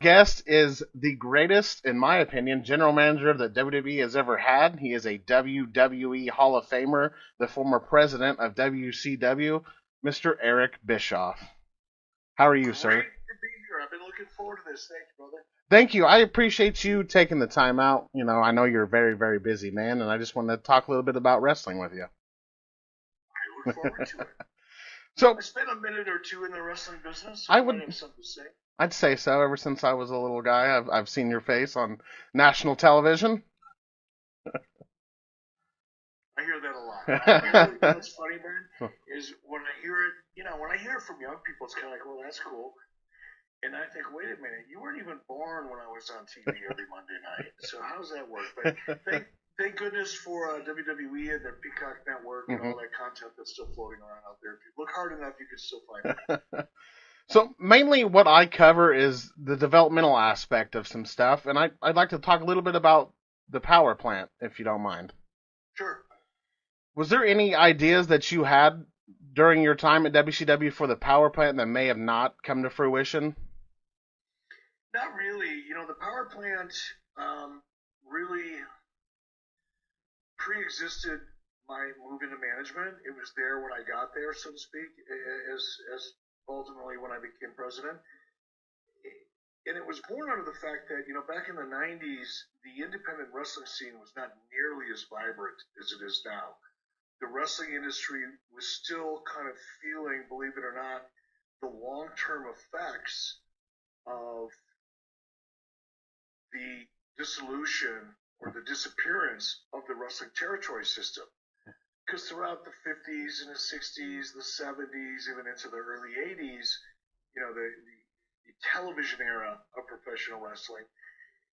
Guest is the greatest, in my opinion, general manager that WWE has ever had. He is a WWE Hall of Famer, the former president of WCW, Mr. Eric Bischoff. How are you, sir? Great to be here. I've been looking forward to this. Thanks, brother. Thank you. I appreciate you taking the time out. You know, I know you're a very, very busy man, and I just wanted to talk a little bit about wrestling with you. I look forward to it. So I spent a minute or two in the wrestling business. So I would have something to say. I'd say so. Ever since I was a little guy, I've seen your face on national television. I hear that a lot. You know what's funny, man, is when I hear it, when I hear it from young people, it's kind of like, well, that's cool. And I think, wait a minute, you weren't even born when I was on TV every Monday night. So how does that work? But thank goodness for WWE and their Peacock Network and all that content that's still floating around out there. If you look hard enough, you can still find it. So mainly what I cover is the developmental aspect of some stuff, and I'd like to talk a little bit about the power plant, if you don't mind. Sure. Was there any ideas that you had during your time at WCW for the power plant that may have not come to fruition? Not really. The power plant really pre-existed my move into management. It was there when I got there, so to speak, as ultimately when I became president. And it was born out of the fact that, back in the 90s, the independent wrestling scene was not nearly as vibrant as it is now. The wrestling industry was still kind of feeling, believe it or not, the long-term effects of the dissolution or the disappearance of the wrestling territory system. Because throughout the 50s and the 60s, the 70s, even into the early 80s, the television era of professional wrestling,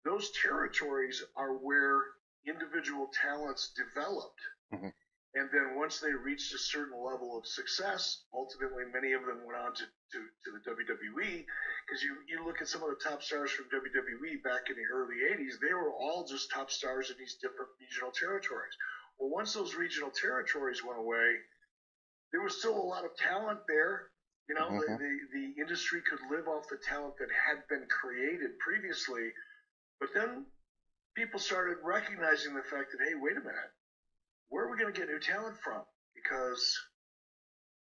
those territories are where individual talents developed. Mm-hmm. And then once they reached a certain level of success, ultimately many of them went on to the WWE, because you look at some of the top stars from WWE back in the early 80s, they were all just top stars in these different regional territories. Well, once those regional territories went away, there was still a lot of talent there. The industry could live off the talent that had been created previously. But then people started recognizing the fact that, hey, wait a minute, where are we going to get new talent from? Because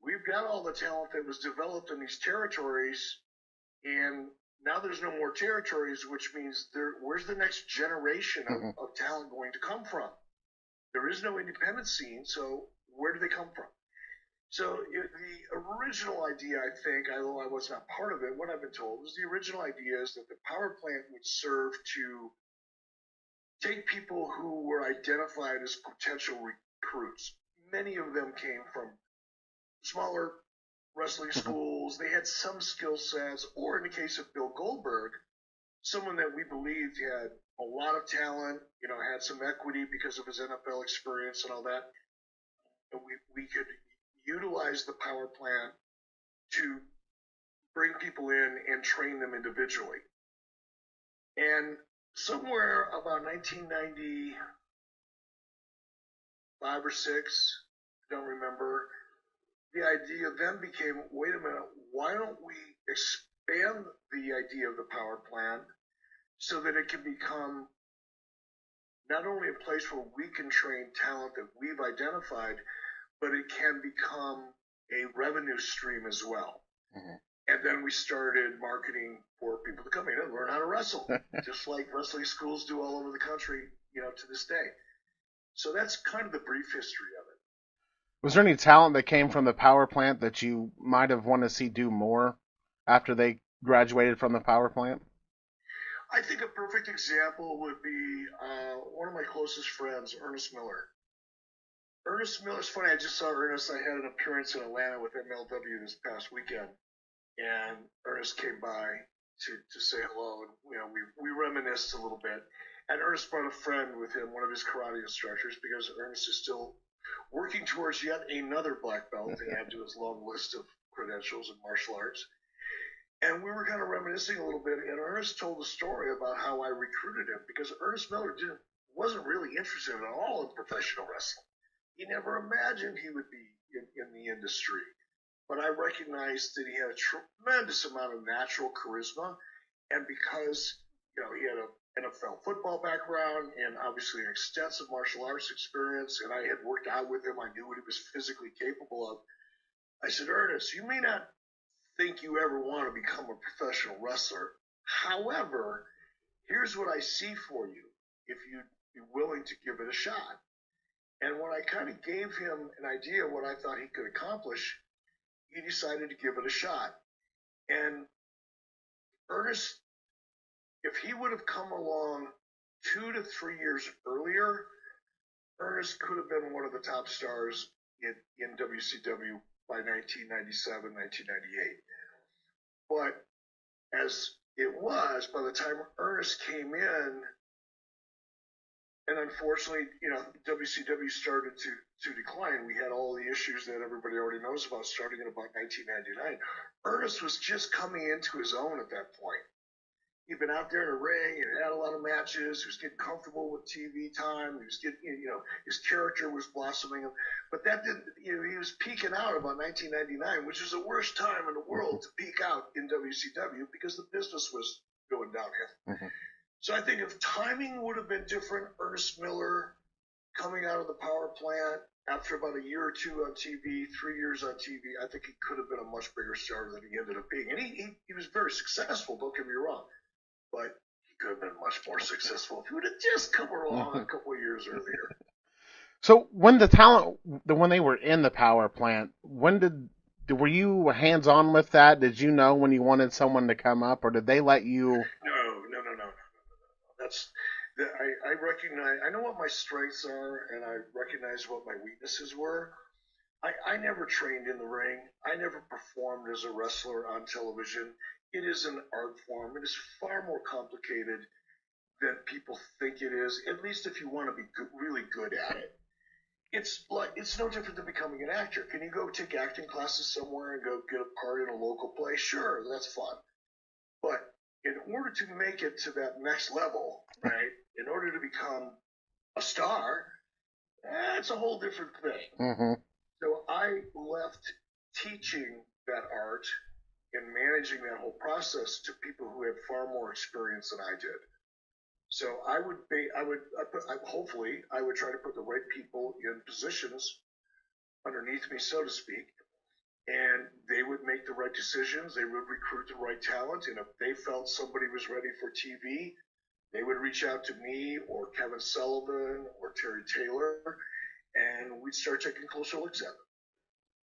we've got all the talent that was developed in these territories, and now there's no more territories, which means where's the next generation of talent going to come from? There is no independent scene, so where do they come from? So the original idea, I think, although I was not part of it, what I've been told was the original idea is that the power plant would serve to take people who were identified as potential recruits. Many of them came from smaller wrestling schools. They had some skill sets, or in the case of Bill Goldberg, someone that we believed had a lot of talent, had some equity because of his NFL experience and all that. And we could utilize the power plant to bring people in and train them individually. And somewhere about 1995 or 6, I don't remember, the idea then became, wait a minute, why don't we expand the idea of the power plant so that it can become not only a place where we can train talent that we've identified, but it can become a revenue stream as well. Mm-hmm. And then we started marketing for people to come in and learn how to wrestle, just like wrestling schools do all over the country, to this day. So that's kind of the brief history of it. Was there any talent that came from the power plant that you might have wanted to see do more after they graduated from the power plant? I think a perfect example would be one of my closest friends, Ernest Miller. Ernest Miller, it's funny, I just saw Ernest. I had an appearance in Atlanta with MLW this past weekend, and Ernest came by to say hello, and we reminisced a little bit. And Ernest brought a friend with him, one of his karate instructors, because Ernest is still working towards yet another black belt to add to his long list of credentials in martial arts. And we were kind of reminiscing a little bit, and Ernest told a story about how I recruited him, because Ernest Miller wasn't really interested at all in professional wrestling. He never imagined he would be in the industry. But I recognized that he had a tremendous amount of natural charisma, and because he had an NFL football background and obviously an extensive martial arts experience, and I had worked out with him, I knew what he was physically capable of. I said, Ernest, you may not think you ever want to become a professional wrestler. However, here's what I see for you if you'd be willing to give it a shot. And when I kind of gave him an idea of what I thought he could accomplish, he decided to give it a shot. And Ernest, if he would have come along 2 to 3 years earlier, Ernest could have been one of the top stars in WCW by 1997, 1998. But as it was, by the time Ernest came in, and unfortunately, WCW started to decline. We had all the issues that everybody already knows about starting in about 1999. Ernest was just coming into his own at that point. He'd been out there in the ring and had a lot of matches. He was getting comfortable with TV time. He was getting, his character was blossoming. But that didn't, he was peaking out about 1999, which is the worst time in the world to peak out in WCW because the business was going downhill. Mm-hmm. So I think if timing would have been different, Ernest Miller coming out of the power plant after about a year or two on TV, 3 years on TV, I think he could have been a much bigger star than he ended up being. And he was very successful, don't get me wrong. But he could have been much more successful if he would have just come along a couple of years earlier. So when when they were in the power plant, were you hands-on with that? Did you know when you wanted someone to come up, or did they let you? No. I recognize, I know what my strengths are, and I recognize what my weaknesses were. I never trained in the ring. I never performed as a wrestler on television. It is an art form. It is far more complicated than people think it is, at least if you want to be really good at it. It's no different than becoming an actor. Can you go take acting classes somewhere and go get a part in a local play? Sure, that's fun. But in order to make it to that next level, right, in order to become a star, it's a whole different thing. Mm-hmm. So I left teaching that art and managing that whole process to people who had far more experience than I did. So hopefully I would try to put the right people in positions underneath me, so to speak, and they would make the right decisions. They would recruit the right talent, and if they felt somebody was ready for TV, they would reach out to me or Kevin Sullivan or Terry Taylor, and we'd start taking closer looks at them.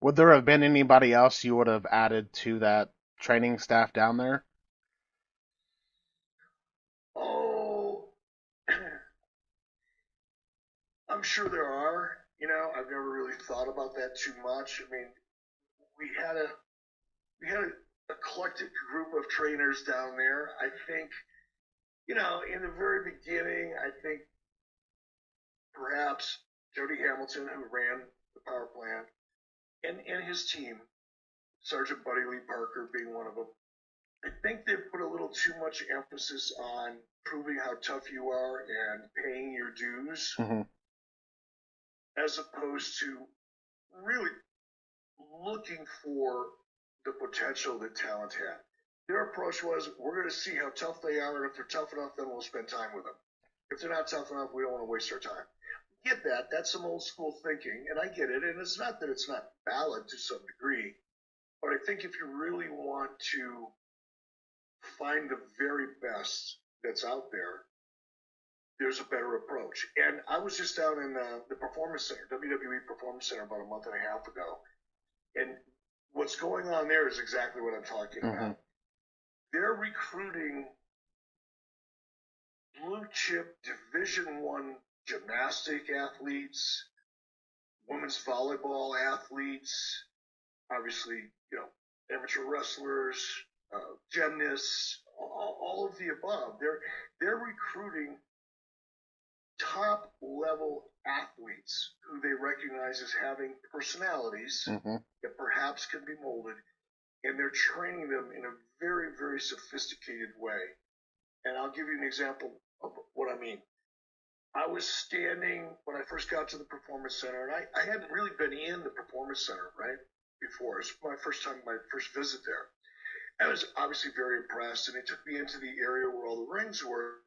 Would there have been anybody else you would have added to that training staff down there? Oh, I'm sure there are. I've never really thought about that too much. I mean, we had an eclectic group of trainers down there. I think, in the very beginning, I think perhaps Jody Hamilton, who ran the power plant, and his team, Sergeant Buddy Lee Parker being one of them, I think they put a little too much emphasis on proving how tough you are and paying your dues, mm-hmm. as opposed to really looking for the potential that talent had. Their approach was, we're going to see how tough they are, and if they're tough enough, then we'll spend time with them. If they're not tough enough, we don't want to waste our time. Get that. That's some old school thinking, and I get it, and it's not that it's not valid to some degree, but I think if you really want to find the very best that's out there, there's a better approach. And I was just down in the Performance Center, WWE Performance Center, about a month and a half ago, and what's going on there is exactly what I'm talking mm-hmm. about. They're recruiting blue chip Division I gymnastic athletes, women's volleyball athletes, obviously, amateur wrestlers, gymnasts, all of the above. They're recruiting top level athletes who they recognize as having personalities mm-hmm. that perhaps can be molded, and they're training them in a very, very sophisticated way. And I'll give you an example of what I mean. I was standing when I first got to the Performance Center, and I hadn't really been in the Performance Center, right, before. It was my first time, my first visit there. I was obviously very impressed, and they took me into the area where all the rings were,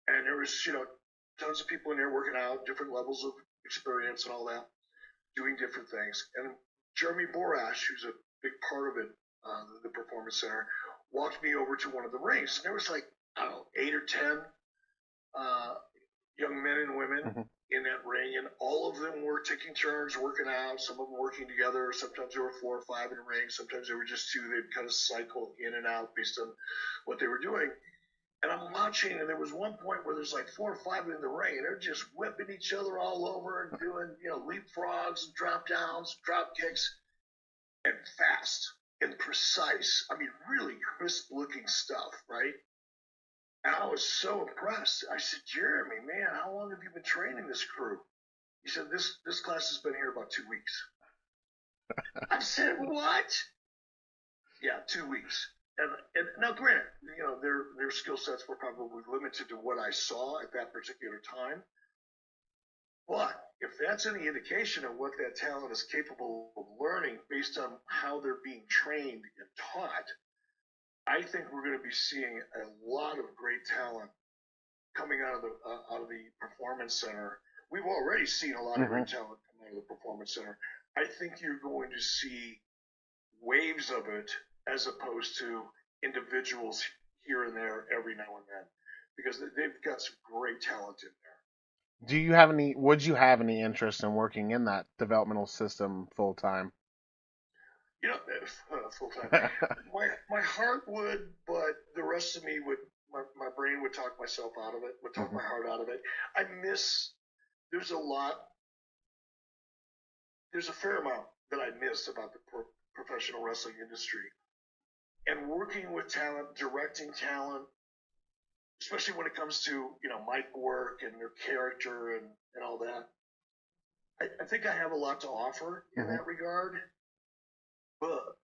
and there was, tons of people in there working out, different levels of experience and all that, doing different things. And Jeremy Borash, who's a big part of it, the Performance Center, walked me over to one of the rings, and there was like, I don't know, 8 or 10 young men and women in that ring, and all of them were taking turns working out, some of them working together. Sometimes there were 4 or 5 in a ring, sometimes there were just 2. They'd kind of cycle in and out based on what they were doing. And I'm watching, and there was one point where there's like 4 or 5 in the ring, and they're just whipping each other all over and doing, leapfrogs and drop downs, drop kicks, and fast and precise. I mean, really crisp looking stuff, right? And I was so impressed. I said, Jeremy, man, how long have you been training this crew? He said, this class has been here about 2 weeks. I said, what? Yeah, 2 weeks. And now, granted, their skill sets were probably limited to what I saw at that particular time. But if that's any indication of what that talent is capable of learning based on how they're being trained and taught, I think we're going to be seeing a lot of great talent coming out of the Performance Center. We've already seen a lot of great talent come out of the Performance Center. I think you're going to see waves of it as opposed to individuals here and there every now and then, because they've got some great talent in there. Would you have any interest in working in that developmental system full time? Full time. my heart would, but the rest of me would. My brain would talk myself out of it. Would talk my heart out of it. There's a fair amount that I miss about the professional wrestling industry, and working with talent, directing talent, especially when it comes to mic work and their character and all that. I think I have a lot to offer in that regard. But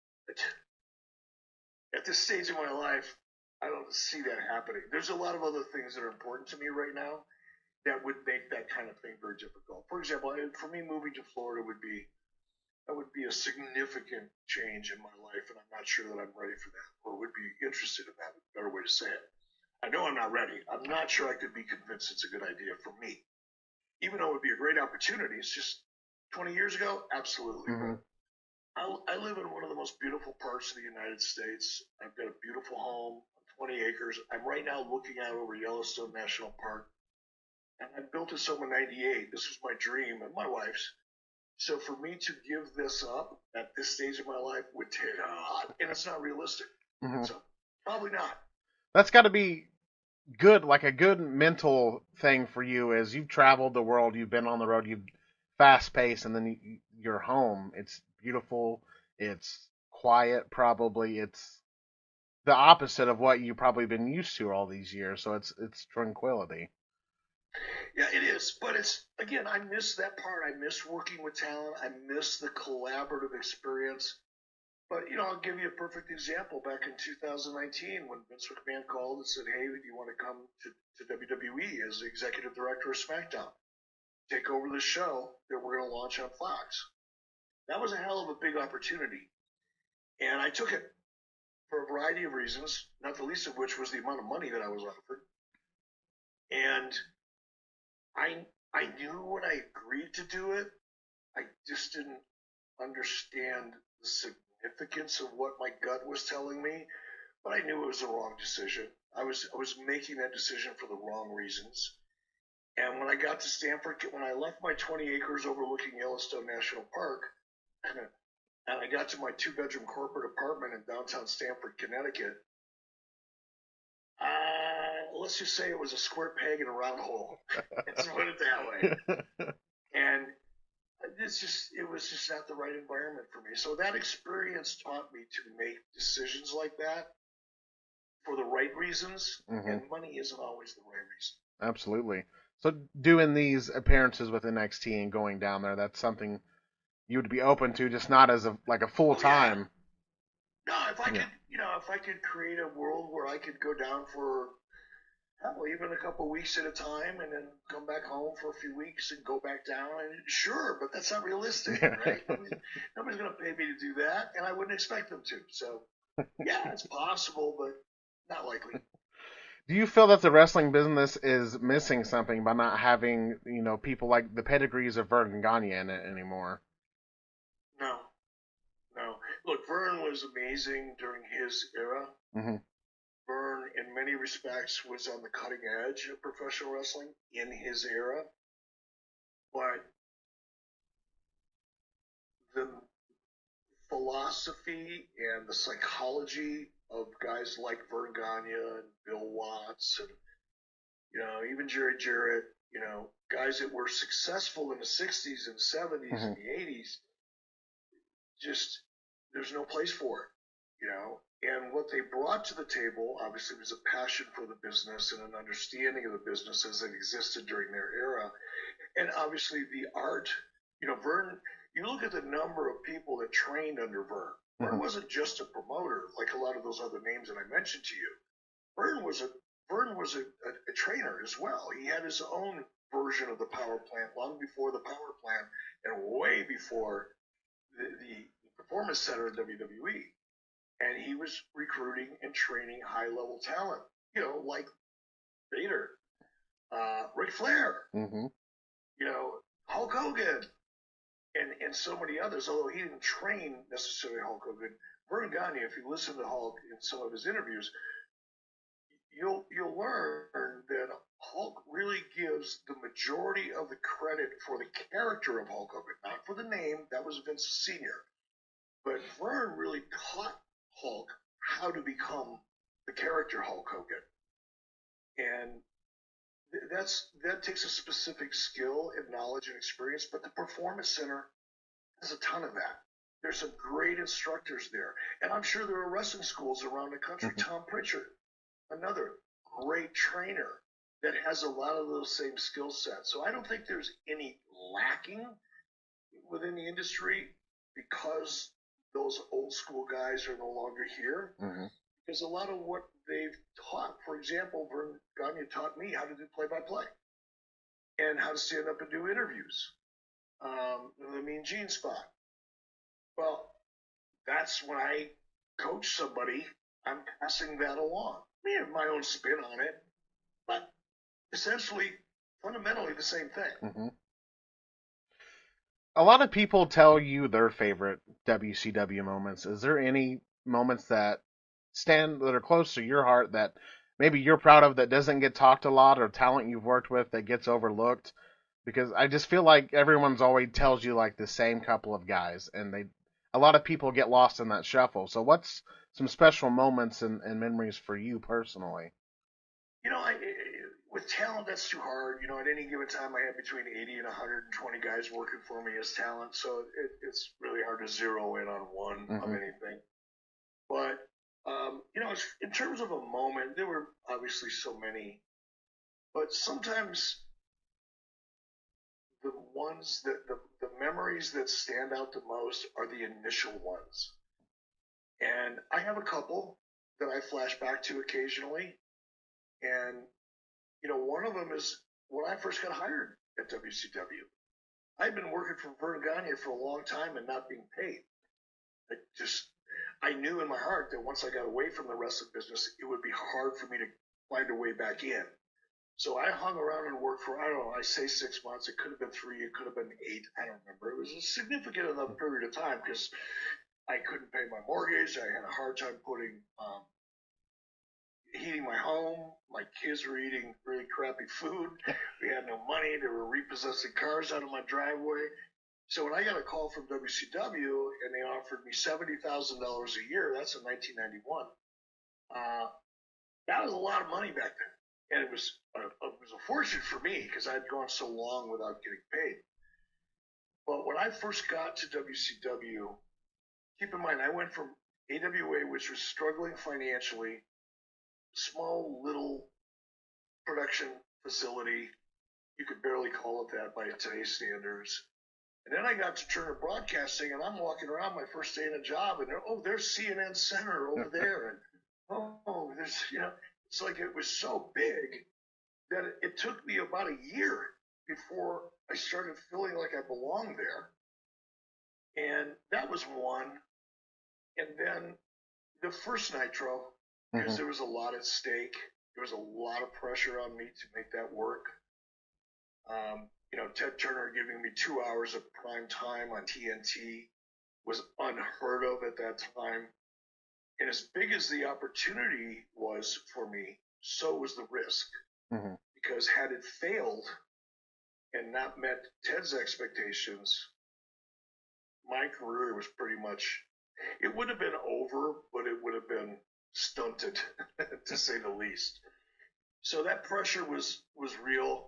at this stage of my life, I don't see that happening. There's a lot of other things that are important to me right now that would make that kind of thing very difficult. For example, for me, moving to Florida would be a significant change in my life, and I'm not sure that I'm ready for that, or would be interested in that. A better way to say it. I know I'm not ready. I'm not sure I could be convinced it's a good idea for me, even though it would be a great opportunity. It's just 20 years ago, absolutely. I live in one of the most beautiful parts of the United States. I've got a beautiful home, 20 acres. I'm right now looking out over Yellowstone National Park. And I built this home in '98. This was my dream and my wife's. So for me to give this up at this stage of my life would take a lot. And it's not realistic. So probably not. That's got to be good, like a good mental thing for you as you've traveled the world, you've been on the road, you've fast paced, and then you're home. It's beautiful. It's quiet. Probably it's the opposite of what you've probably been used to all these years. So it's tranquility. Yeah, it is. But it's, again, I miss that part. I miss working with talent. I miss the collaborative experience. But, I'll give you a perfect example. Back in 2019, when Vince McMahon called and said, hey, do you want to come to WWE as the executive director of SmackDown? Take over the show that we're going to launch on Fox. That was a hell of a big opportunity. And I took it for a variety of reasons, not the least of which was the amount of money that I was offered. And I knew when I agreed to do it, I just didn't understand the significance of what my gut was telling me, but I knew it was the wrong decision. I was making that decision for the wrong reasons. And when I got to Stamford, when I left my 20 acres overlooking Yellowstone National Park, and I got to my 2-bedroom corporate apartment in downtown Stamford, Connecticut, let's just say it was a square peg in a round hole. Let's put it that way. And it was just not the right environment for me. So that experience taught me to make decisions like that for the right reasons, and money isn't always the right reason. Absolutely. So doing these appearances with NXT and going down there, that's something you would be open to, just not as a full time. No, if I could, if I could create a world where I could go down for hell, even a couple of weeks at a time, and then come back home for a few weeks and go back down. And sure, but that's not realistic, right? Nobody's going to pay me to do that, and I wouldn't expect them to. So, yeah, it's possible, but not likely. Do you feel that the wrestling business is missing something by not having, people like the pedigrees of Vern Gagne in it anymore? No, no. Look, Vern was amazing during his era. Mm-hmm. Vern, in many respects, was on the cutting edge of professional wrestling in his era. But the philosophy and the psychology of guys like Vern Gagne and Bill Watts and, even Jerry Jarrett, guys that were successful in the 60s and 70s Mm-hmm. and the 80s, just there's no place for it. And what they brought to the table, obviously, was a passion for the business and an understanding of the business as it existed during their era. And obviously, the art, Vern, you look at the number of people that trained under Vern. Vern wasn't just a promoter like a lot of those other names that I mentioned to you. Vern was a trainer as well. He had his own version of the Power Plant long before the Power Plant and way before the Performance Center of WWE. And he was recruiting and training high level talent, like Vader, Ric Flair, Mm-hmm. Hulk Hogan, and so many others. Although he didn't train necessarily Hulk Hogan, Vern Gagne, if you listen to Hulk in some of his interviews, you'll learn that Hulk really gives the majority of the credit for the character of Hulk Hogan, not for the name. That was Vince Sr. But Vern really taught Hulk how to become the character Hulk Hogan. And that takes a specific skill and knowledge and experience, but the Performance Center has a ton of that. There's some great instructors there. And I'm sure there are wrestling schools around the country. Mm-hmm. Tom Pritchard, another great trainer that has a lot of those same skill sets. So I don't think there's any lacking within the industry because those old school guys are no longer here. Mm-hmm. Because a lot of what they've taught, for example, Vern Gagne taught me how to do play-by-play and how to stand up and do interviews. The Mean Gene spot. Well, that's when I coach somebody, I'm passing that along. I have my own spin on it, but essentially, fundamentally the same thing. Mm-hmm. A lot of people tell you their favorite WCW moments. Is there any moments that are close to your heart that maybe you're proud of that doesn't get talked a lot, or talent you've worked with that gets overlooked? Because I just feel like everyone's always tells you like the same couple of guys, and a lot of people get lost in that shuffle. So what's some special moments and memories for you personally? With talent, that's too hard. At any given time, I have between 80 and 120 guys working for me as talent, so it's really hard to zero in on one of anything. But in terms of a moment, there were obviously so many, but sometimes the ones the memories that stand out the most are the initial ones. And I have a couple that I flash back to occasionally. And, one of them is when I first got hired at WCW. I'd been working for Vern Gagne for a long time and not being paid. I knew in my heart that once I got away from the wrestling business, it would be hard for me to find a way back in. So I hung around and worked for, I don't know, I say 6 months. It could have been 3. It could have been 8. I don't remember. It was a significant enough period of time because I couldn't pay my mortgage. I had a hard time heating my home. My kids were eating really crappy food. We had no money. They were repossessing cars out of my driveway. So when I got a call from WCW and they offered me $70,000 a year, that's in 1991. That was a lot of money back then. And it was a fortune for me because I'd gone so long without getting paid. But when I first got to WCW, keep in mind, I went from AWA, which was struggling financially, small little production facility. You could barely call it that by today's standards. And then I got to Turner Broadcasting, and I'm walking around my first day in a job, and there's CNN Center over there, and there's it's like it was so big. that it took me about a year before I started feeling like I belonged there. And that was one. And then the first Nitro, because there was a lot at stake. There was a lot of pressure on me to make that work. Ted Turner giving me 2 hours of prime time on TNT was unheard of at that time. And as big as the opportunity was for me, so was the risk. Because had it failed and not met Ted's expectations, my career was pretty much, it would have been over, but it would have been stunted, to say the least. So that pressure was real.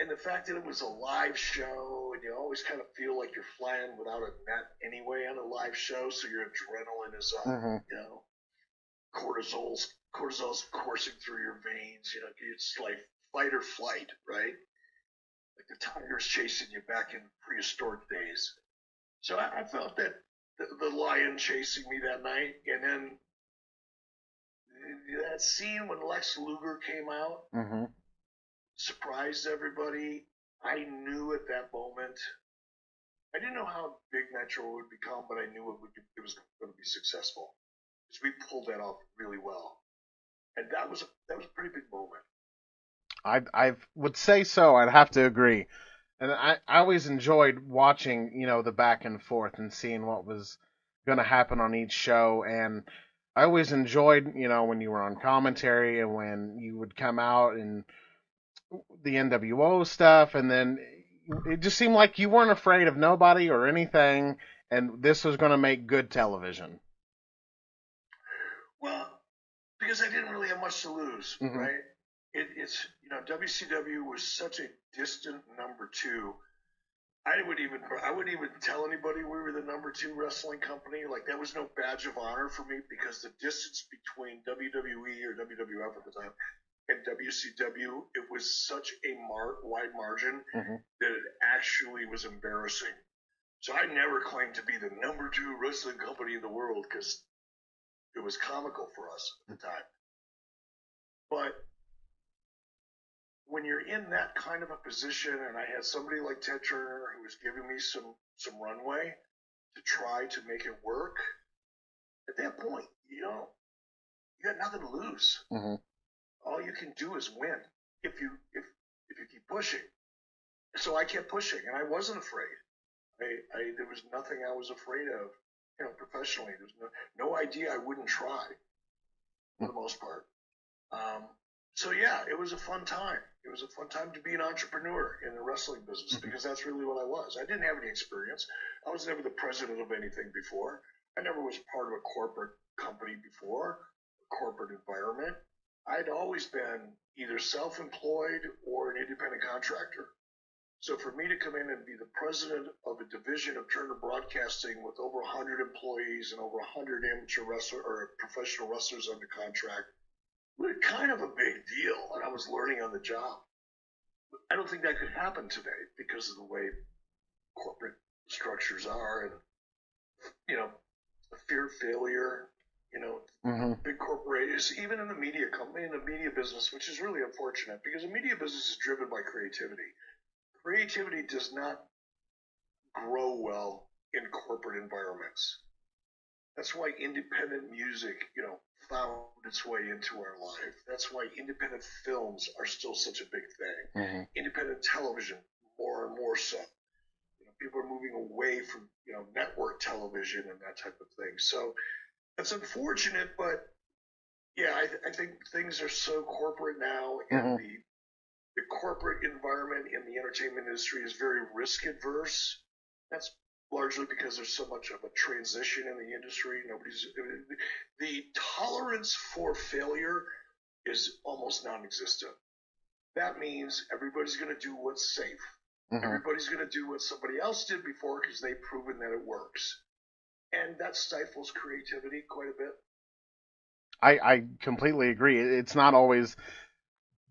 And the fact that it was a live show, and you always kind of feel like you're flying without a net anyway on a live show, so your adrenaline is up, cortisol's coursing through your veins, it's like fight or flight, right? Like the tiger's chasing you back in prehistoric days. So I felt that the lion chasing me that night, and then that scene when Lex Luger came out, surprised everybody. I knew at that moment, I didn't know how big Nitro would become, but I knew it was going to be successful. Because we pulled that off really well. And that was a pretty big moment. I would say so. I'd have to agree. And I always enjoyed watching, the back and forth and seeing what was going to happen on each show. And I always enjoyed, when you were on commentary and when you would come out and the NWO stuff. And then it just seemed like you weren't afraid of nobody or anything. And this was going to make good television. Well, because I didn't really have much to lose, right? It's WCW was such a distant number two. I wouldn't even tell anybody we were the number two wrestling company. Like, that was no badge of honor for me, because the distance between WWE or WWF at the time and WCW, it was such a wide margin that it actually was embarrassing. So I never claimed to be the number two wrestling company in the world, because it was comical for us at the time. But when you're in that kind of a position, and I had somebody like Ted Turner who was giving me some runway to try to make it work, at that point, you got nothing to lose. All you can do is win if you keep pushing. So I kept pushing, and I wasn't afraid. There was nothing I was afraid of, professionally. There's no idea I wouldn't try, for the most part. So yeah, it was a fun time. It was a fun time to be an entrepreneur in the wrestling business, because that's really what I was. I didn't have any experience. I was never the president of anything before. I never was part of a corporate company before, a corporate environment. I'd always been either self-employed or an independent contractor. So for me to come in and be the president of a division of Turner Broadcasting with over 100 employees and over 100 amateur wrestler or professional wrestlers under contract, was kind of a big deal, and I was learning on the job. I don't think that could happen today because of the way corporate structures are, and the fear of failure. Big corporations, even in the media company, in the media business, which is really unfortunate, because the media business is driven by creativity. Creativity does not grow well in corporate environments. That's why independent music, found its way into our life. That's why independent films are still such a big thing. Independent television, more and more so. People are moving away from, network television and that type of thing. So that's unfortunate, but yeah, I think things are so corporate now, and the corporate environment in the entertainment industry is very risk adverse. That's largely because there's so much of a transition in the industry. The tolerance for failure is almost non-existent. That means everybody's going to do what's safe. Everybody's going to do what somebody else did before, because they've proven that it works. And that stifles creativity quite a bit. I completely agree. It's not always,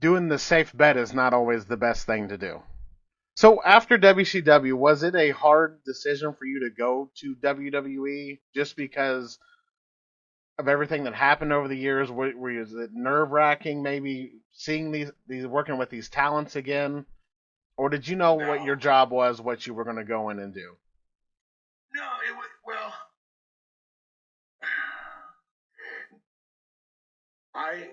doing the safe bet is not always the best thing to do. So after WCW, was it a hard decision for you to go to WWE, just because of everything that happened over the years? Was it nerve wracking? Maybe seeing these working with these talents again, or did you know what No, your job was, what you were going to go in and do? no, it was well. I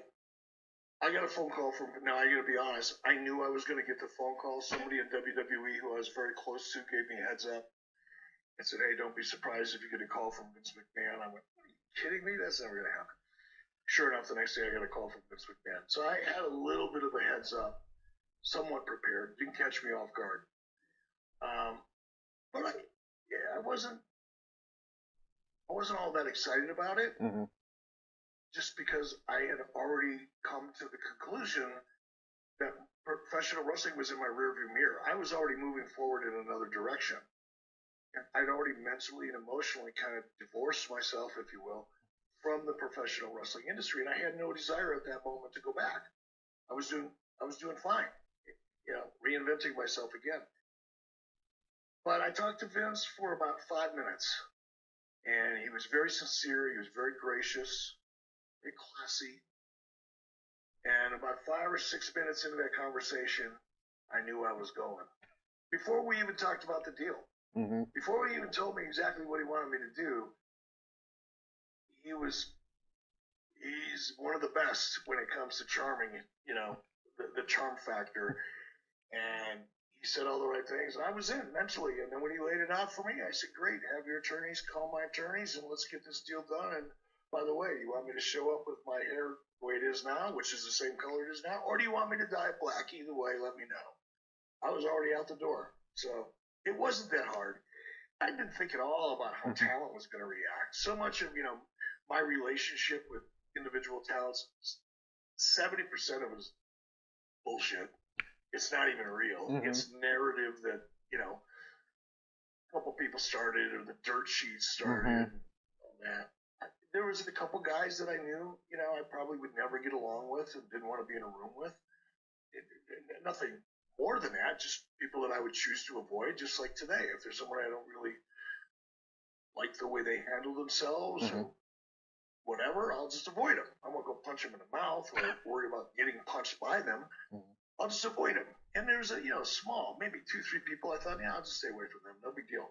I got a phone call from. Now I got to be honest. I knew I was going to get the phone call. Somebody in WWE who I was very close to gave me a heads up and said, "Hey, don't be surprised if you get a call from Vince McMahon." I went, "Are you kidding me? That's never going to happen." Sure enough, the next day I got a call from Vince McMahon. So I had a little bit of a heads up, somewhat prepared. Didn't catch me off guard. Um, but I wasn't all that excited about it, Mm-hmm. just because I had already come to the conclusion that professional wrestling was in my rearview mirror. I was already moving forward in another direction. And I'd already mentally and emotionally kind of divorced myself, if you will, from the professional wrestling industry, and I had no desire at that moment to go back. I was doing fine, reinventing myself again. But I talked to Vince for about 5 minutes, and he was very sincere. He was very gracious, very classy. And about 5 or 6 minutes into that conversation, I knew I was going. Before we even talked about the deal, Mm-hmm. before he even told me exactly what he wanted me to do, he's one of the best when it comes to charming, the charm factor. And he said all the right things, and I was in mentally. And then when he laid it out for me, I said, "Great, have your attorneys call my attorneys, and let's get this deal done. And by the way, you want me to show up with my hair the way it is now, which is the same color it is now, or do you want me to dye it black? Either way, let me know." I was already out the door, so it wasn't that hard. I didn't think at all about how talent was going to react. So much of my relationship with individual talents, 70% of it is bullshit. It's not even real. Mm-hmm. It's narrative that a couple people started, or the dirt sheets started. Mm-hmm. All that. There was a couple guys that I knew, I probably would never get along with and didn't want to be in a room with. Nothing more than that, just people that I would choose to avoid, just like today. If there's someone I don't really like the way they handle themselves, Mm-hmm. or whatever, I'll just avoid them. I won't go punch them in the mouth or worry about getting punched by them. Mm-hmm. I'll just avoid them. And there's small, maybe 2-3 people. I thought, I'll just stay away from them. No big deal.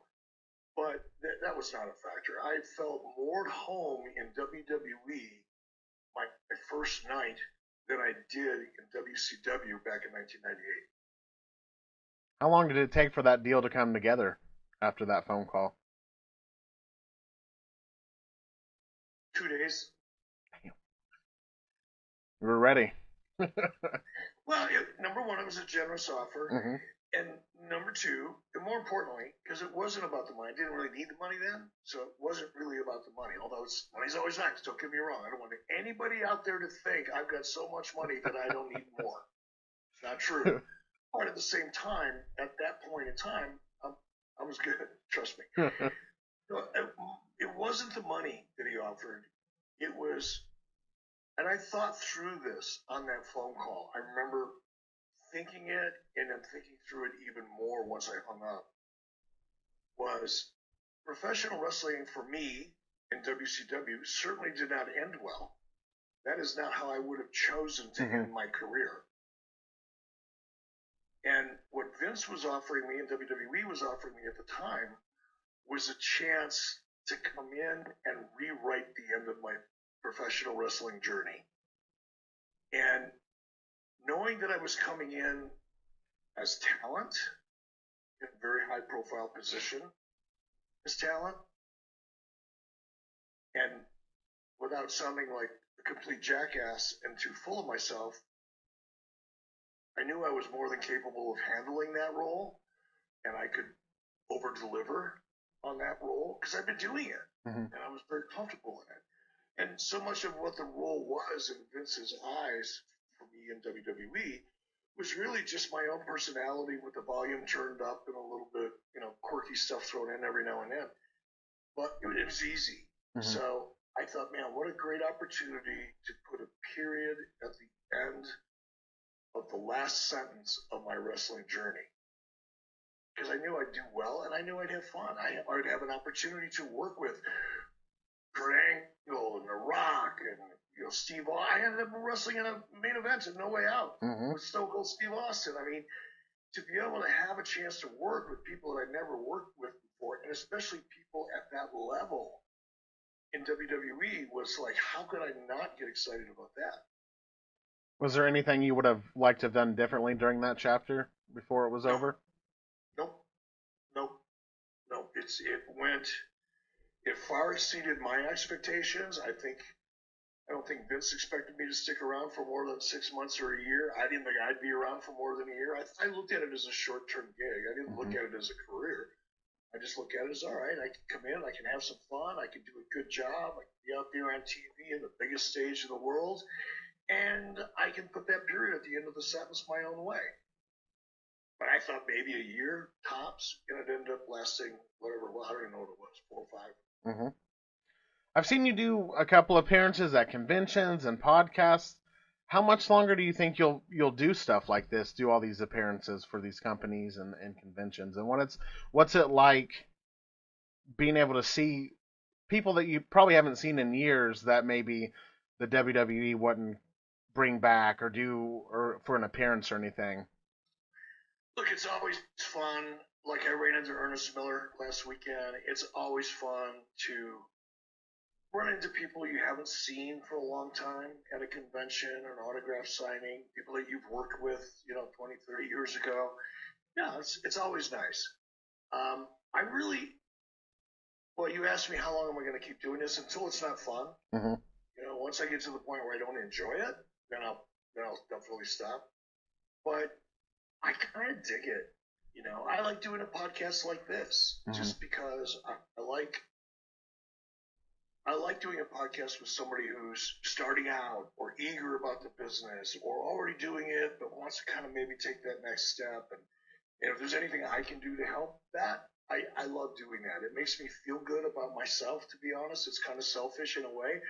But that was not a factor. I felt more at home in WWE my first night than I did in WCW back in 1998. How long did it take for that deal to come together after that phone call? 2 days. We were ready. Well, number one, it was a generous offer. Mm-hmm. And number two, and more importantly, because it wasn't about the money, I didn't really need the money then, so it wasn't really about the money. Although money's always nice, don't get me wrong. I don't want anybody out there to think I've got so much money that I don't need more. It's not true. But at the same time, at that point in time, I was good. Trust me. It wasn't the money that he offered. It was, and I thought through this on that phone call. I remember thinking it, and then thinking through it even more once I hung up, was professional wrestling for me in WCW certainly did not end well. That is not how I would have chosen to end my career. And what Vince was offering me and WWE was offering me at the time was a chance to come in and rewrite the end of my professional wrestling journey. And knowing that I was coming in as talent, in a very high profile position as talent, and without sounding like a complete jackass and too full of myself, I knew I was more than capable of handling that role, and I could over deliver on that role because I've been doing it, and I was very comfortable in it. And so much of what the role was in Vince's eyes for me in WWE was really just my own personality with the volume turned up and a little bit, quirky stuff thrown in every now and then. But it was easy. So I thought, man, what a great opportunity to put a period at the end of the last sentence of my wrestling journey. Because I knew I'd do well, and I knew I'd have fun. I'd have an opportunity to work with Kurt Angle and The Rock and Steve Austin. I ended up wrestling in a main event in No Way Out with Stone Cold Steve Austin. I mean, to be able to have a chance to work with people that I never worked with before, and especially people at that level in WWE, was like, how could I not get excited about that? Was there anything you would have liked to have done differently during that chapter before it was over? Nope. Nope. Nope. It far exceeded my expectations. I don't think Vince expected me to stick around for more than 6 months or a year. I didn't think I'd be around for more than a year. I looked at it as a short-term gig. I didn't look at it as a career. I just look at it as, all right, I can come in, I can have some fun, I can do a good job, I can be out there on TV in the biggest stage in the world, and I can put that period at the end of the sentence my own way. But I thought maybe a year tops, and it ended up lasting whatever. Well, I don't even know what it was, 4 or 5. I've seen you do a couple appearances at conventions and podcasts. How much longer do you think you'll do stuff like this? Do all these appearances for these companies and conventions, and what's it like being able to see people that you probably haven't seen in years that maybe the WWE wouldn't bring back or do or for an appearance or anything? Look, it's always fun. Like I ran into Ernest Miller last weekend. It's always fun to run into people you haven't seen for a long time at a convention or an autograph signing, people that you've worked with, 20, 30 years ago. Yeah, it's always nice. I really, well, you asked me how long am I going to keep doing this until it's not fun. Once I get to the point where I don't enjoy it, then I'll definitely stop. But I kind of dig it. I like doing a podcast like this just because I like doing a podcast with somebody who's starting out or eager about the business or already doing it but wants to kind of maybe take that next step. And if there's anything I can do to help that, I love doing that. It makes me feel good about myself, to be honest. It's kind of selfish in a way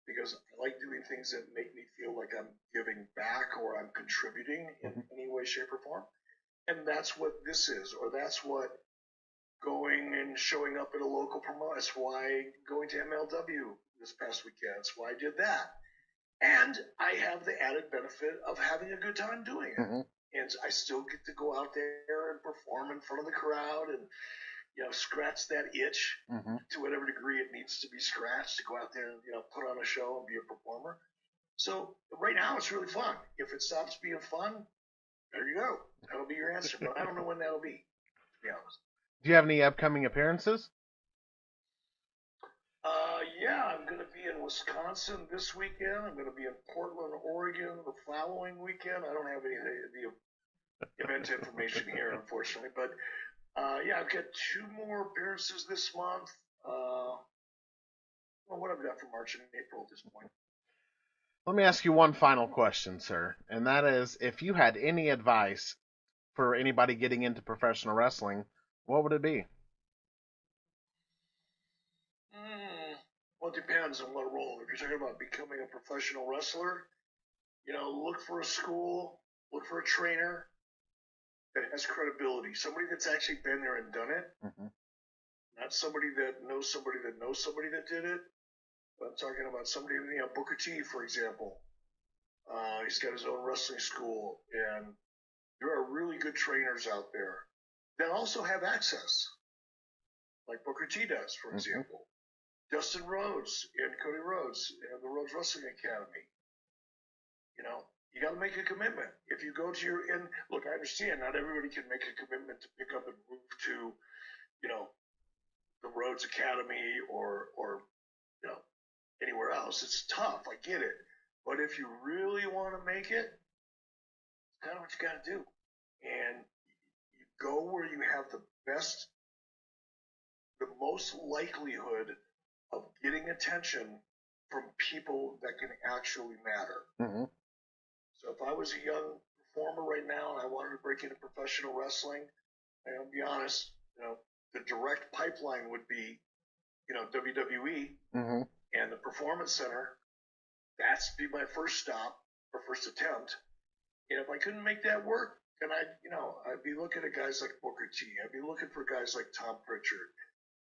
because I like doing things that make me feel like I'm giving back or I'm contributing in any way, shape, or form. And that's what this is, or that's what going and showing up at a local promotion. That's why going to MLW this past weekend. That's why I did that. And I have the added benefit of having a good time doing it. And I still get to go out there and perform in front of the crowd and, scratch that itch to whatever degree it needs to be scratched to go out there and, put on a show and be a performer. So right now it's really fun. If it stops being fun, there you go. That'll be your answer. But I don't know when that'll be, to be honest. Do you have any upcoming appearances? Yeah, I'm going to be in Wisconsin this weekend. I'm going to be in Portland, Oregon the following weekend. I don't have any of the event information here, unfortunately. But, yeah, I've got 2 more appearances this month. Well, what have I got for March and April at this point? Let me ask you one final question, sir. And that is, if you had any advice for anybody getting into professional wrestling, what would it be? Well, it depends on what role. If you're talking about becoming a professional wrestler, look for a school, look for a trainer that has credibility, somebody that's actually been there and done it, not somebody that knows somebody that knows somebody that did it. But I'm talking about somebody, Booker T, for example. He's got his own wrestling school, and there are really good trainers out there that also have access, like Booker T does, for example. Dustin Rhodes and Cody Rhodes and the Rhodes Wrestling Academy. You got to make a commitment. If you go to and look, I understand not everybody can make a commitment to pick up and move to, the Rhodes Academy or anywhere else. It's tough. I get it. But if you really want to make it, it's kind of what you got to do. And you go where you have the most likelihood of getting attention from people that can actually matter. So if I was a young performer right now and I wanted to break into professional wrestling, I'll be honest, the direct pipeline would be, WWE and the Performance Center. That's be my first stop or first attempt. And if I couldn't make that work, then I'd be looking at guys like Booker T. I'd be looking for guys like Tom Pritchard.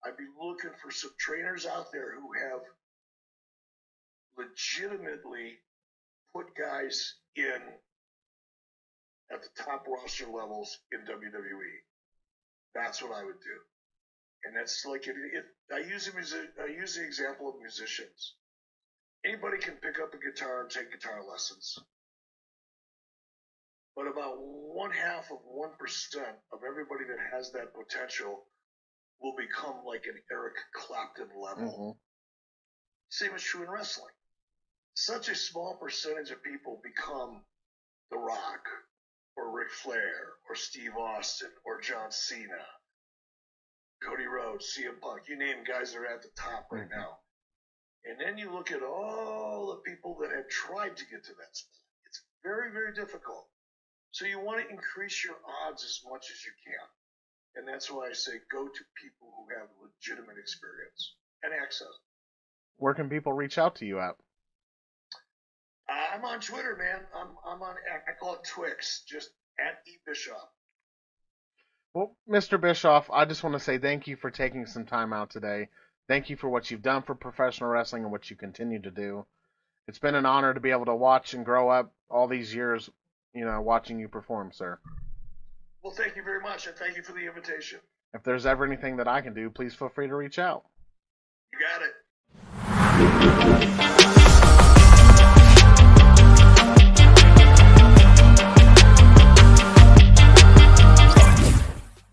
I'd be looking for some trainers out there who have legitimately put guys in at the top roster levels in WWE. That's what I would do. And that's like, I use the example of musicians. Anybody can pick up a guitar and take guitar lessons. But about 0.5% of everybody that has that potential will become like an Eric Clapton level. Mm-hmm. Same is true in wrestling. Such a small percentage of people become The Rock, or Ric Flair, or Steve Austin, or John Cena, Cody Rhodes, CM Punk. You name guys that are at the top right now. And then you look at all the people that have tried to get to that spot. It's very, very difficult. So you want to increase your odds as much as you can. And that's why I say go to people who have legitimate experience and access. Where can people reach out to you at? I'm on Twitter, man. I'm on, I call it Twix, just at @ebischoff. Well, Mr. Bischoff, I just want to say thank you for taking some time out today. Thank you for what you've done for professional wrestling and what you continue to do. It's been an honor to be able to watch and grow up all these years, watching you perform, sir. Well, thank you very much, and thank you for the invitation. If there's ever anything that I can do, please feel free to reach out. You got it.